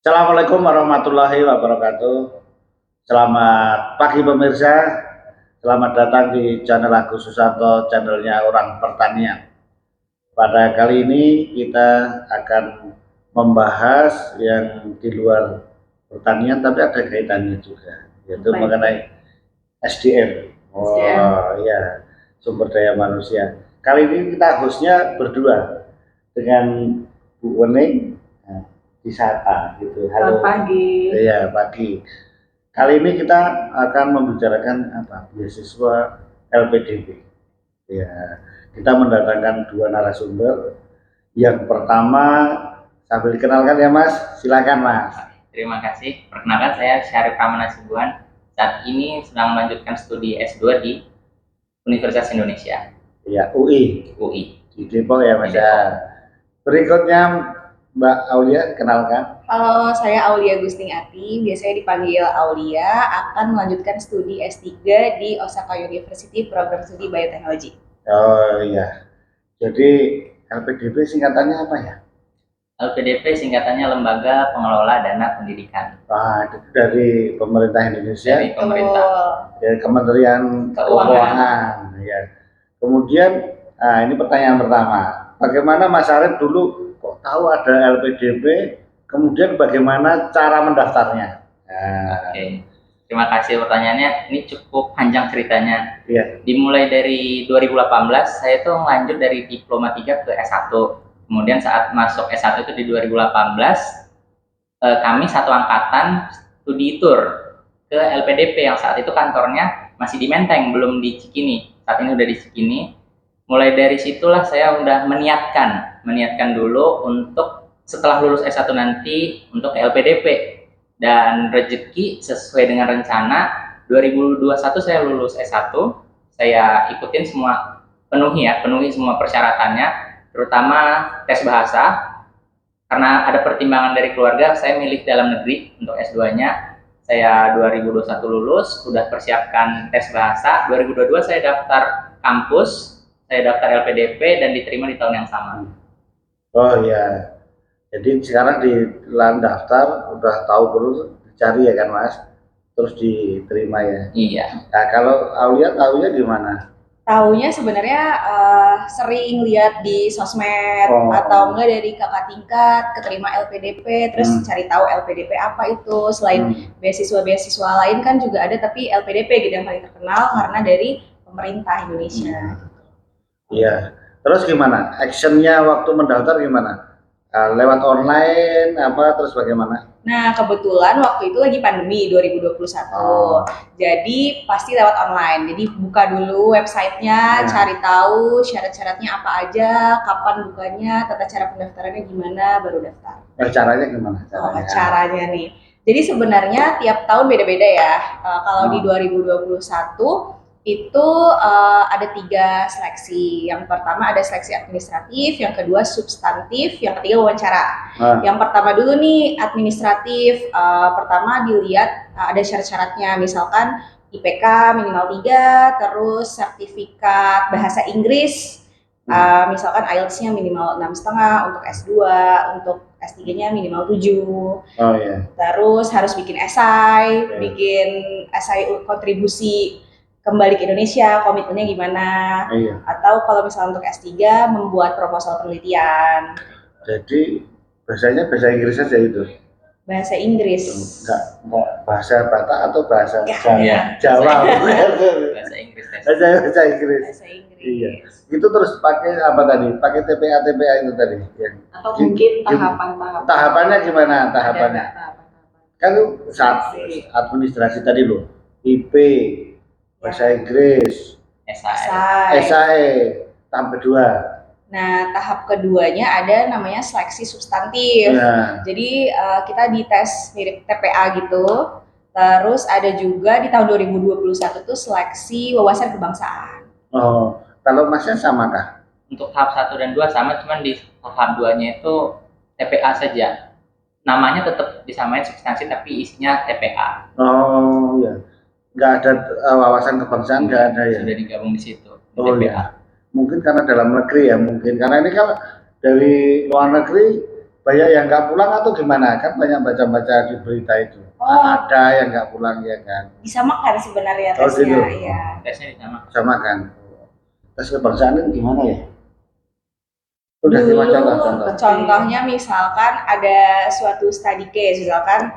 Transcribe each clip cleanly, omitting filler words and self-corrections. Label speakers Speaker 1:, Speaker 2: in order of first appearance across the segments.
Speaker 1: Assalamualaikum warahmatullahi wabarakatuh. Selamat pagi pemirsa. Selamat datang di channel Agus Susanto, channelnya Orang Pertanian. Pada kali ini kita akan membahas yang di luar pertanian tapi ada kaitannya juga, yaitu mengenai SDM. Oh iya, sumber daya manusia. Kali ini kita hostnya berdua dengan Bu Wening di Sata gitu. Halo.
Speaker 2: Selamat pagi.
Speaker 1: Iya, pagi. Kali ini kita akan membicarakan apa? Beasiswa LPDP. Ya, kita mendatangkan dua narasumber. Yang pertama, sambil dikenalkan ya Mas, silakan Mas.
Speaker 2: Terima kasih. Perkenalkan saya Syarif Rahman Hasibuan. Saat ini sedang melanjutkan studi S2 di Universitas Indonesia.
Speaker 1: Ya, UI.
Speaker 2: UI.
Speaker 1: Di Depok ya Mas ya. Berikutnya Mbak Aulia, kenalkan.
Speaker 3: Halo, saya Aulia Gustingati, biasanya dipanggil Aulia, akan melanjutkan studi S3 di Osaka University, program studi Bioteknologi.
Speaker 1: Oh iya, jadi LPDP singkatannya apa ya?
Speaker 2: LPDP singkatannya Lembaga Pengelola Dana Pendidikan.
Speaker 1: Itu dari pemerintah Indonesia.
Speaker 2: Dari pemerintah.
Speaker 1: Dari Kementerian Keuangan. Ya. Kemudian, ini pertanyaan pertama. Bagaimana Mas Arif dulu kok tahu ada LPDP? Kemudian bagaimana cara mendaftarnya?
Speaker 2: Oke. Terima kasih pertanyaannya. Ini cukup panjang ceritanya.
Speaker 1: Iya.
Speaker 2: Dimulai dari 2018, saya tuh lanjut dari diploma 3 ke S1. Kemudian saat masuk S1 itu di 2018, kami satu angkatan studi tour ke LPDP yang saat itu kantornya masih di Menteng, belum di Cikini. Saat ini udah di Cikini. Mulai dari situlah saya udah meniatkan dulu untuk setelah lulus S1 nanti untuk LPDP. Dan rezeki sesuai dengan rencana 2021 saya lulus S1, saya ikutin semua, penuhi semua persyaratannya, terutama tes bahasa. Karena ada pertimbangan dari keluarga, saya milih dalam negeri untuk S2-nya. Saya 2021 lulus, udah persiapkan tes bahasa. 2022 saya daftar kampus, saya daftar LPDP dan diterima di tahun yang sama.
Speaker 1: Oh iya, jadi sekarang di daftar udah tahu perlu dicari ya kan Mas, terus diterima ya.
Speaker 2: Iya.
Speaker 1: Nah kalau Aulia tahunya gimana?
Speaker 3: Tahunya sebenarnya sering lihat di sosmed atau enggak dari kakak tingkat keterima LPDP, terus cari tahu LPDP apa itu. Selain beasiswa-beasiswa lain kan juga ada, tapi LPDP gitu yang paling terkenal karena dari pemerintah Indonesia.
Speaker 1: Iya. Terus gimana? Actionnya waktu mendaftar gimana? Lewat online apa terus bagaimana?
Speaker 3: Nah, kebetulan waktu itu lagi pandemi 2021. Jadi pasti lewat online. Jadi buka dulu websitenya, cari tahu syarat-syaratnya apa aja, kapan bukanya, tata cara pendaftarannya gimana, baru daftar.
Speaker 1: Caranya gimana?
Speaker 3: Caranya nih. Jadi sebenarnya tiap tahun beda-beda ya. Kalau di 2021 itu ada 3 seleksi. Yang pertama ada seleksi administratif, yang kedua substantif, yang ketiga wawancara. Yang pertama dulu nih administratif. Pertama dilihat ada syarat-syaratnya, misalkan IPK minimal 3, terus sertifikat bahasa Inggris, misalkan IELTS-nya minimal 6,5 untuk S2, untuk S3-nya minimal 7.
Speaker 1: Oh iya.
Speaker 3: Terus harus bikin esai, bikin esai kontribusi kembali ke Indonesia, komitmennya gimana.
Speaker 1: Iya.
Speaker 3: Atau kalau misalnya untuk S3 membuat proposal penelitian.
Speaker 1: Jadi bahasanya bahasa Inggris saja itu.
Speaker 3: Bahasa Inggris.
Speaker 1: Enggak bahasa Batak atau bahasa
Speaker 2: Jawa.
Speaker 1: Jawa.
Speaker 2: Bahasa Inggris.
Speaker 1: Bahasa Inggris.
Speaker 3: Bahasa Inggris.
Speaker 1: Iya. Itu terus pakai apa tadi? Pakai TPA itu tadi. Ya.
Speaker 3: Atau mungkin tahapan-tahapan.
Speaker 1: Tahapannya gimana tahapannya? Kan saat administrasi tadi loh. IP, bahasa Inggris, esai, tahap kedua.
Speaker 3: Nah, tahap keduanya ada namanya seleksi substantif. Jadi kita dites mirip TPA gitu. Terus ada juga di tahun 2021 tuh seleksi wawasan kebangsaan.
Speaker 1: Oh, kalau Masnya sama kah?
Speaker 2: Untuk tahap 1 dan 2 sama, cuman di tahap 2-nya itu TPA saja. Namanya tetap disamain substansi tapi isinya TPA.
Speaker 1: Oh iya. Nggak ada wawasan kebangsaan, nggak ada ya?
Speaker 2: Sudah digabung di situ. Di
Speaker 1: TPA. Iya. Mungkin karena dalam negeri ya, mungkin karena ini kalau dari luar negeri banyak yang nggak pulang atau gimana? Kan banyak baca-baca di berita itu.
Speaker 3: Oh,
Speaker 1: Ada yang nggak pulang ya kan?
Speaker 3: disamakan sebenarnya
Speaker 1: Oh,
Speaker 3: tesnya,
Speaker 1: gitu.
Speaker 3: ya.
Speaker 2: Tesnya sama.
Speaker 1: Sama kan? Tes kebangsaan itu gimana ya? Udah
Speaker 3: Dulu
Speaker 1: lima contoh-contoh.
Speaker 3: contohnya misalkan ada suatu study case, misalkan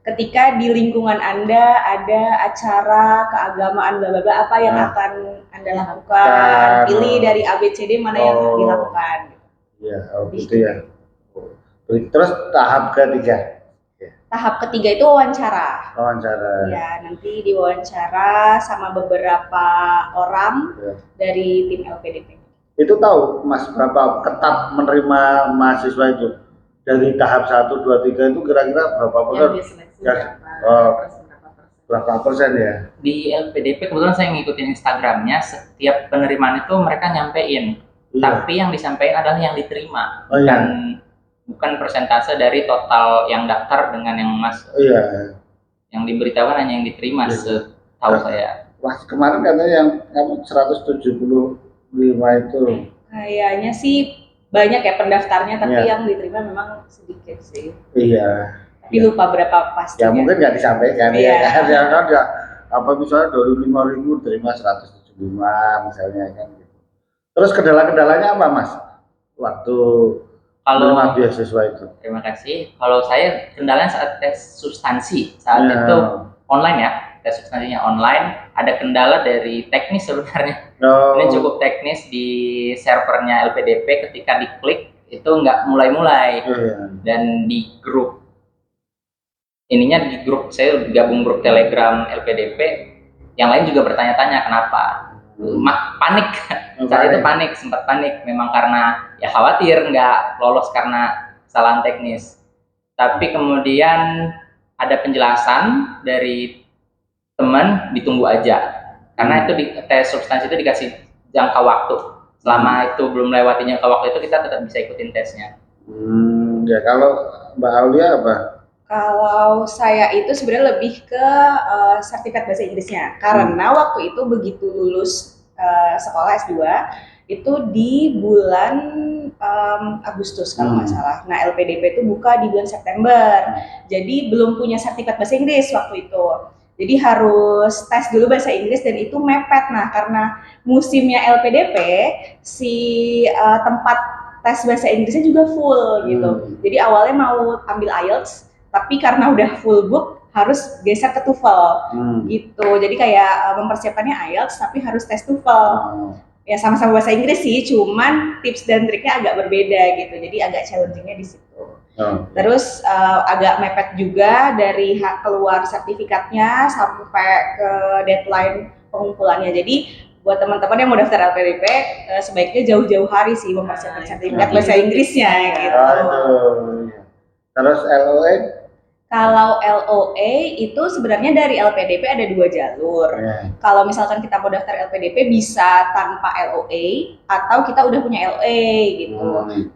Speaker 3: ketika di lingkungan Anda ada acara keagamaan bla bla bla, apa yang
Speaker 1: Nah.
Speaker 3: akan Anda lakukan? Pilih dari ABCD mana yang
Speaker 1: Oh.
Speaker 3: dilakukan.
Speaker 1: Iya, gitu ya. Terus tahap ketiga.
Speaker 3: Tahap ketiga itu wawancara.
Speaker 1: Wawancara.
Speaker 3: Ya, nanti diwawancara sama beberapa orang
Speaker 1: Ya.
Speaker 3: dari tim LPDP.
Speaker 1: Itu tahu Mas berapa ketat menerima mahasiswa itu? Dari tahap 1, 2, 3 itu kira-kira berapa persen?
Speaker 4: Yang diseleksi
Speaker 1: Ya.
Speaker 4: berapa,
Speaker 1: Oh.
Speaker 4: terus berapa persen.
Speaker 1: Berapa persen ya?
Speaker 2: Di LPDP kebetulan saya ngikutin Instagramnya, setiap penerimaan itu mereka nyampein,
Speaker 1: Iya.
Speaker 2: tapi yang disampaikan adalah yang diterima,
Speaker 1: Oh, iya.
Speaker 2: bukan persentase dari total yang daftar dengan yang masuk.
Speaker 1: Iya.
Speaker 2: Yang diberitahukan hanya yang diterima,
Speaker 1: Iya.
Speaker 2: setahu saya.
Speaker 1: Wah, kemarin katanya yang 175 itu.
Speaker 3: Kayaknya sih banyak ya pendaftarnya, tapi
Speaker 1: Iya.
Speaker 3: yang diterima memang sedikit sih.
Speaker 1: Iya.
Speaker 3: Tapi lupa berapa pastinya.
Speaker 1: Ya mungkin nggak disampaikan
Speaker 3: Iya.
Speaker 1: ya kan? Ya kan nggak apa misalnya 25.000 terima 175 misalnya kan gitu. Terus kendala-kendalanya apa Mas? Waktu
Speaker 2: Kalau
Speaker 1: menerima beasiswa itu?
Speaker 2: terima kasih. Kalau saya kendalanya saat tes substansi, saat
Speaker 1: Ya.
Speaker 2: itu online ya, tes substansinya online. Ada kendala dari teknis sebenarnya.
Speaker 1: Oh.
Speaker 2: Ini cukup teknis di servernya LPDP, ketika diklik itu nggak mulai-mulai.
Speaker 1: Iya.
Speaker 2: Dan di grup saya gabung grup Telegram LPDP, yang lain juga bertanya-tanya kenapa. Panik. Saat itu sempat panik, memang karena ya khawatir nggak lolos karena kesalahan teknis. Tapi kemudian ada penjelasan dari teman, ditunggu aja, karena itu di tes substansi itu dikasih jangka waktu. Selama itu belum melewati jangka waktu itu, kita tetap bisa ikutin tesnya.
Speaker 1: Ya kalau Mbak Aulia apa?
Speaker 3: Kalau saya itu sebenarnya lebih ke sertifikat bahasa Inggrisnya, karena waktu itu begitu lulus sekolah S2 itu di bulan Agustus kalau nggak salah. Nah, LPDP itu buka di bulan September, jadi belum punya sertifikat bahasa Inggris waktu itu. Jadi harus tes dulu bahasa Inggris dan itu mepet. Nah, karena musimnya LPDP, si tempat tes bahasa Inggrisnya juga full gitu. Jadi awalnya mau ambil IELTS, tapi karena udah full book harus geser ke TOEFL gitu. Jadi kayak mempersiapkannya IELTS tapi harus tes TOEFL. Ya sama-sama bahasa Inggris sih, cuman tips dan triknya agak berbeda gitu. Jadi agak challengingnya di situ. Terus agak mepet juga dari keluar sertifikatnya sampai ke deadline pengumpulannya. Jadi buat teman-teman yang mau daftar LPDP sebaiknya jauh-jauh hari sih mempersiapkan sertifikat bahasa Inggrisnya gitu.
Speaker 1: Terus LOE?
Speaker 3: Kalau LOA itu sebenarnya dari LPDP ada 2 jalur. Kalau misalkan kita mau daftar LPDP bisa tanpa LOA atau kita udah punya LOA gitu.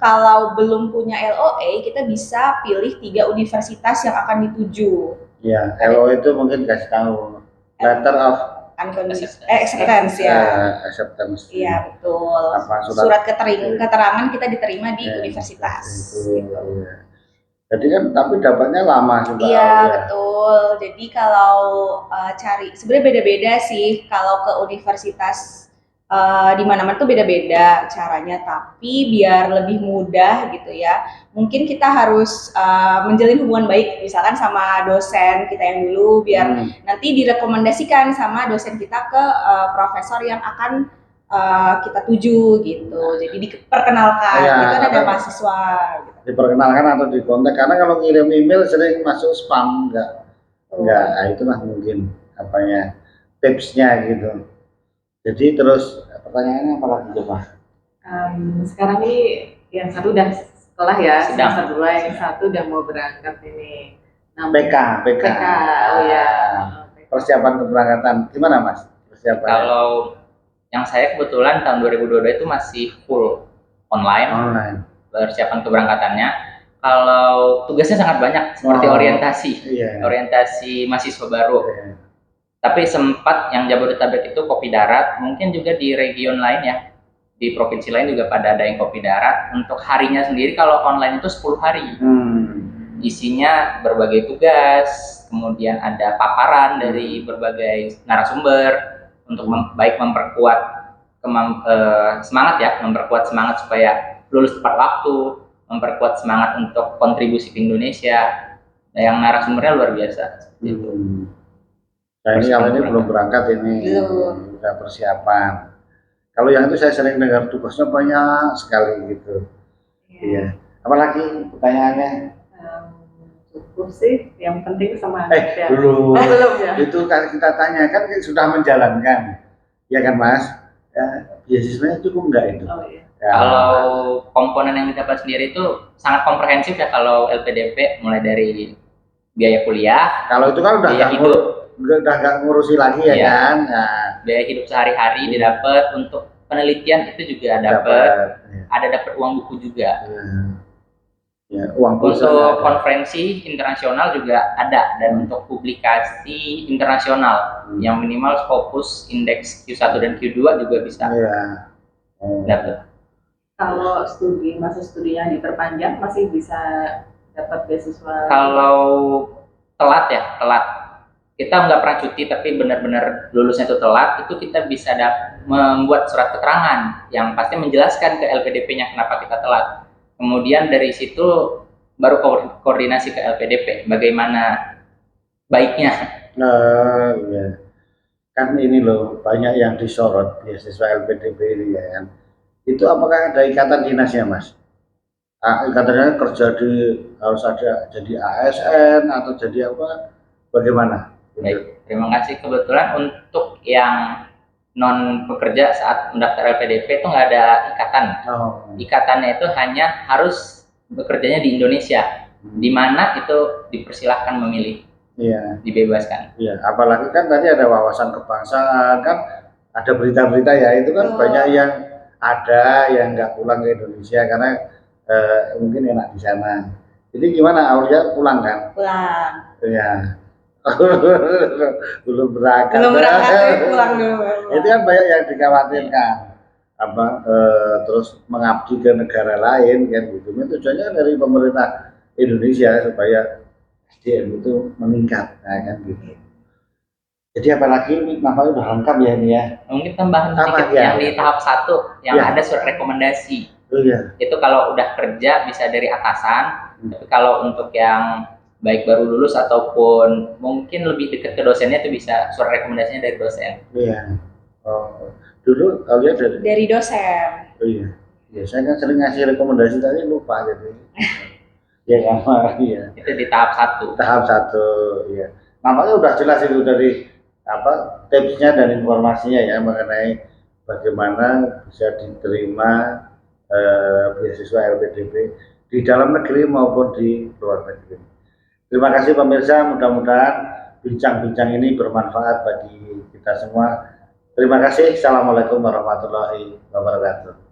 Speaker 3: Kalau belum punya LOA kita bisa pilih 3 universitas yang akan dituju.
Speaker 1: Ya, LOA itu mungkin kasih tahu letter of
Speaker 3: acceptance ya.
Speaker 1: Acceptance.
Speaker 3: Iya betul. Surat keterangan kita diterima di universitas. Gitu.
Speaker 1: Ya. Jadi kan tapi dapatnya lama juga.
Speaker 3: Iya betul. Jadi kalau cari sebenarnya beda-beda sih kalau ke universitas di mana-mana tuh beda-beda caranya. Tapi biar lebih mudah gitu ya, mungkin kita harus menjalin hubungan baik misalkan sama dosen kita yang dulu biar nanti direkomendasikan sama dosen kita ke profesor yang akan kita tuju gitu. Jadi diperkenalkan gitu kan ada mahasiswa gitu.
Speaker 1: Diperkenalkan atau dikontak, karena kalau ngirim email sering masuk spam, enggak, nah itulah mungkin apanya tipsnya gitu. Jadi terus pertanyaannya apa lagi coba?
Speaker 4: Sekarang ini yang satu udah sekolah ya, semester 2, yang satu udah mau berangkat ini.
Speaker 1: PK.
Speaker 4: Oh ya.
Speaker 1: Persiapan keberangkatan gimana Mas? Persiapan?
Speaker 2: Kalau yang saya kebetulan tahun 2022 itu masih full online. Persiapan keberangkatannya. Kalau tugasnya sangat banyak seperti orientasi mahasiswa baru. Tapi sempat yang Jabodetabek itu kopi darat, mungkin juga di region lain ya. di provinsi lain juga pada ada yang kopi darat. Untuk harinya sendiri kalau online itu 10 hari. Isinya berbagai tugas, kemudian ada paparan dari berbagai narasumber untuk baik memperkuat semangat ya, memperkuat semangat supaya lulus tepat waktu, memperkuat semangat untuk kontribusi ke Indonesia. Nah, yang narasumbernya luar biasa. Gitu.
Speaker 1: Nah ini kalau ini belum berangkat ini, udah persiapan. Kalau yang itu saya sering dengar tugasnya banyak sekali gitu. Iya. Apalagi pertanyaannya?
Speaker 4: Cukup sih, yang penting semangat ya.
Speaker 1: Belum.
Speaker 4: Belum ya.
Speaker 1: Itu kan kita tanya kan sudah menjalankan, ya kan Mas? Ya, beasiswanya cukup nggak itu?
Speaker 4: Oh, iya.
Speaker 1: Ya.
Speaker 2: Kalau komponen yang didapat sendiri itu sangat komprehensif ya kalau LPDP, mulai dari biaya kuliah.
Speaker 1: Kalau itu kan udah nggak ngurusi lagi ya kan? Nah,
Speaker 2: biaya hidup sehari-hari didapat, untuk penelitian itu juga dapat. Ada dapat uang buku juga.
Speaker 1: Ya, uang
Speaker 2: untuk konferensi internasional juga ada, dan untuk publikasi internasional yang minimal Scopus, indeks Q1 dan Q2 juga bisa dapat.
Speaker 4: Kalau masa studinya diperpanjang masih bisa dapat beasiswa.
Speaker 2: Kalau telat kita nggak pernah cuti tapi benar-benar lulusnya itu telat, itu kita bisa membuat surat keterangan yang pasti menjelaskan ke LPDP-nya kenapa kita telat. Kemudian dari situ baru koordinasi ke LPDP bagaimana baiknya.
Speaker 1: Nah, ya. Kan ini loh banyak yang disorot beasiswa LPDP ini ya kan. Itu apakah ada ikatan dinasnya Mas? Ikatannya kerja harus ada jadi ASN atau jadi apa? Bagaimana?
Speaker 2: Baik, terima kasih. Kebetulan untuk yang non pekerja saat mendaftar LPDP itu nggak ada ikatan. Ikatannya itu hanya harus bekerjanya di Indonesia, di mana itu dipersilahkan memilih, dibebaskan. Iya,
Speaker 1: apalagi kan tadi ada wawasan kebangsaan kan, ada berita-berita ya itu kan banyak yang ada yang nggak pulang ke Indonesia karena mungkin enak di sana. Jadi gimana Aulia pulang kan?
Speaker 3: Pulang.
Speaker 1: Iya. belum berangkat
Speaker 3: pulang dulu.
Speaker 1: Itu kan banyak yang dikhawatirkan terus mengabdi ke negara lain kan gitu. Tujuannya dari pemerintah Indonesia supaya SDM itu meningkat kan gitu. Jadi apalagi namanya udah lengkap ya ini ya.
Speaker 2: Mungkin tambahan sedikit yang di tahap 1 yang ada surat rekomendasi. Itu kalau udah kerja bisa dari atasan. Tapi kalau untuk yang baik baru lulus ataupun mungkin lebih dekat ke dosennya itu bisa surat rekomendasinya dari dosen.
Speaker 1: Iya. Dulu kalian
Speaker 3: dari dosen.
Speaker 1: Iya. Saya kan sering ngasih rekomendasi tadi lupa jadi. Ya kan, iya.
Speaker 2: Itu di tahap 1.
Speaker 1: Tahap 1, iya. Nampaknya udah jelas itu dari tipsnya dan informasinya ya mengenai bagaimana bisa diterima beasiswa LPDP di dalam negeri maupun di luar negeri. Terima kasih pemirsa, mudah-mudahan bincang-bincang ini bermanfaat bagi kita semua. Terima kasih. Assalamualaikum warahmatullahi wabarakatuh.